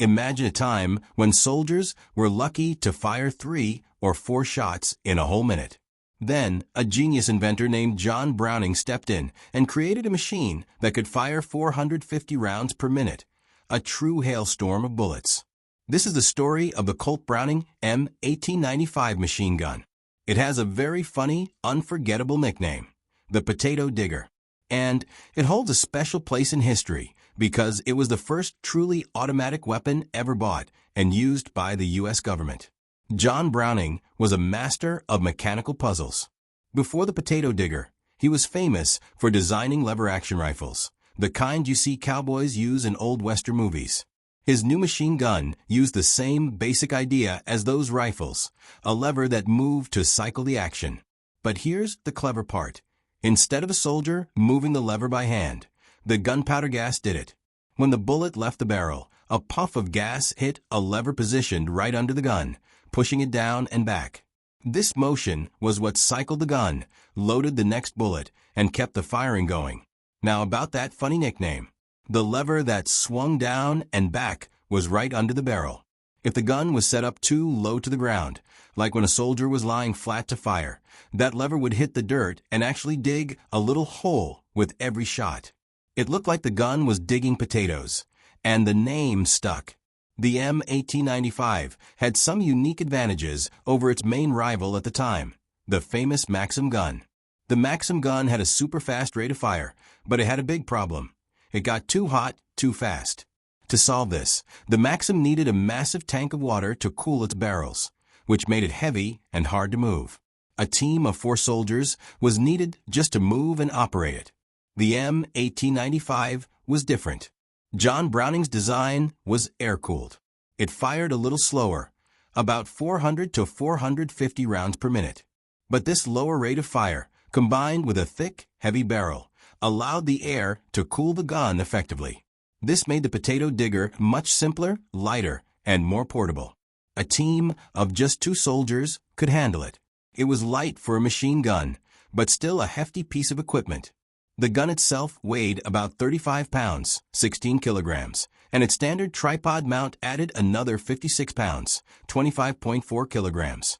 Imagine a time when soldiers were lucky to fire 3 or 4 shots in a whole minute. Then, a genius inventor named John Browning stepped in and created a machine that could fire 450 rounds per minute, a true hailstorm of bullets. This is the story of the Colt-Browning M1895 machine gun. It has a very funny, unforgettable nickname, the Potato Digger. And it holds a special place in history because it was the first truly automatic weapon ever bought and used by the U.S. government. John Browning was a master of mechanical puzzles. Before the Potato Digger, he was famous for designing lever-action rifles, the kind you see cowboys use in old Western movies. His new machine gun used the same basic idea as those rifles, a lever that moved to cycle the action. But here's the clever part. Instead of a soldier moving the lever by hand, the gunpowder gas did it. When the bullet left the barrel, a puff of gas hit a lever positioned right under the gun, pushing it down and back. This motion was what cycled the gun, loaded the next bullet, and kept the firing going. Now about that funny nickname. The lever that swung down and back was right under the barrel. If the gun was set up too low to the ground, like when a soldier was lying flat to fire, that lever would hit the dirt and actually dig a little hole with every shot. It looked like the gun was digging potatoes, and the name stuck. The M1895 had some unique advantages over its main rival at the time, the famous Maxim gun. The Maxim gun had a super fast rate of fire, but it had a big problem. It got too hot too fast. To solve this, the Maxim needed a massive tank of water to cool its barrels, which made it heavy and hard to move. A team of 4 soldiers was needed just to move and operate it. The M1895 was different. John Browning's design was air-cooled. It fired a little slower, about 400 to 450 rounds per minute. But this lower rate of fire, combined with a thick, heavy barrel, allowed the air to cool the gun effectively. This made the Potato Digger much simpler, lighter, and more portable. A team of just 2 soldiers could handle it. It was light for a machine gun, but still a hefty piece of equipment. The gun itself weighed about 35 pounds, 16 kilograms, and its standard tripod mount added another 56 pounds, 25.4 kilograms.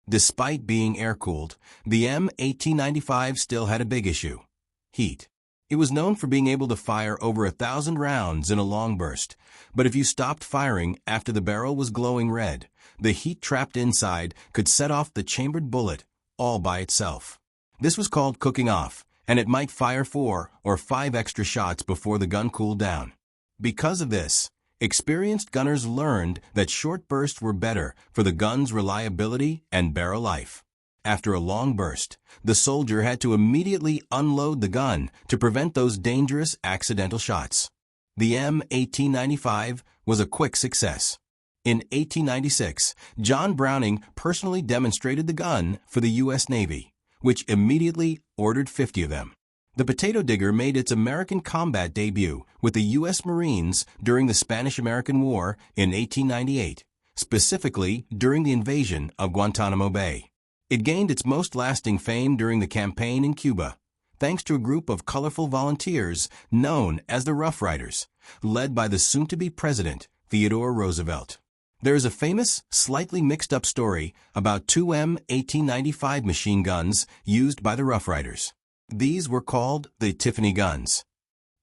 Despite being air-cooled, the M1895 still had a big issue: heat. It was known for being able to fire over 1,000 rounds in a long burst, but if you stopped firing after the barrel was glowing red, the heat trapped inside could set off the chambered bullet all by itself. This was called cooking off, and it might fire 4 or 5 extra shots before the gun cooled down. Because of this, experienced gunners learned that short bursts were better for the gun's reliability and barrel life. After a long burst, the soldier had to immediately unload the gun to prevent those dangerous accidental shots. The M1895 was a quick success. In 1896, John Browning personally demonstrated the gun for the U.S. Navy, which immediately ordered 50 of them. The Potato Digger made its American combat debut with the U.S. Marines during the Spanish-American War in 1898, specifically during the invasion of Guantanamo Bay. It gained its most lasting fame during the campaign in Cuba, thanks to a group of colorful volunteers known as the Rough Riders, led by the soon-to-be president, Theodore Roosevelt. There is a famous, slightly mixed-up story about 2 M1895 machine guns used by the Rough Riders. These were called the Tiffany Guns.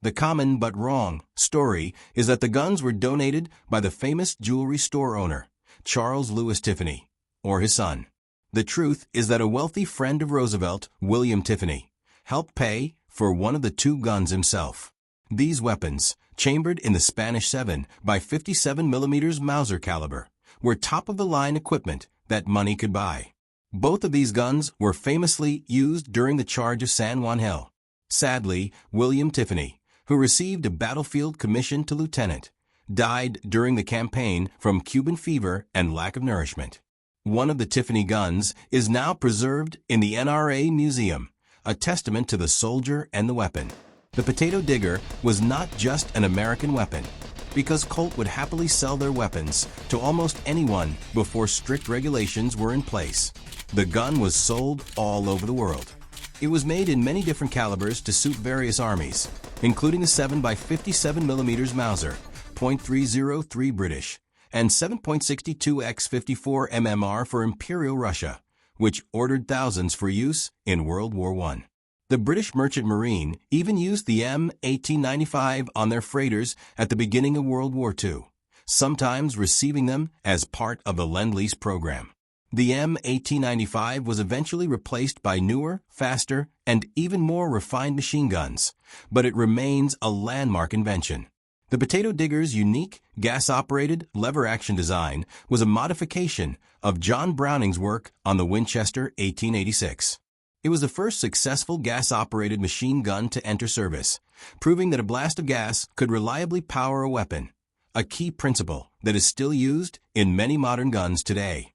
The common but wrong story is that the guns were donated by the famous jewelry store owner, Charles Louis Tiffany, or his son. The truth is that a wealthy friend of Roosevelt, William Tiffany, helped pay for one of the 2 guns himself. These weapons, chambered in the Spanish 7 by 57 mm Mauser caliber, were top-of-the-line equipment that money could buy. Both of these guns were famously used during the charge of San Juan Hill. Sadly, William Tiffany, who received a battlefield commission to lieutenant, died during the campaign from Cuban fever and lack of nourishment. One of the Tiffany guns is now preserved in the NRA Museum, a testament to the soldier and the weapon. The Potato Digger was not just an American weapon, because Colt would happily sell their weapons to almost anyone before strict regulations were in place. The gun was sold all over the world. It was made in many different calibers to suit various armies, including the 7 by 57 mm Mauser, .303 British, and 7.62 x 54 mmR for Imperial Russia, which ordered thousands for use in World War I. The British Merchant Marine even used the M1895 on their freighters at the beginning of World War II, sometimes receiving them as part of the Lend-Lease program. The M1895 was eventually replaced by newer, faster, and even more refined machine guns, but it remains a landmark invention. The potato digger's unique, gas-operated, lever-action design was a modification of John Browning's work on the Winchester 1886. It was the first successful gas-operated machine gun to enter service, proving that a blast of gas could reliably power a weapon, a key principle that is still used in many modern guns today.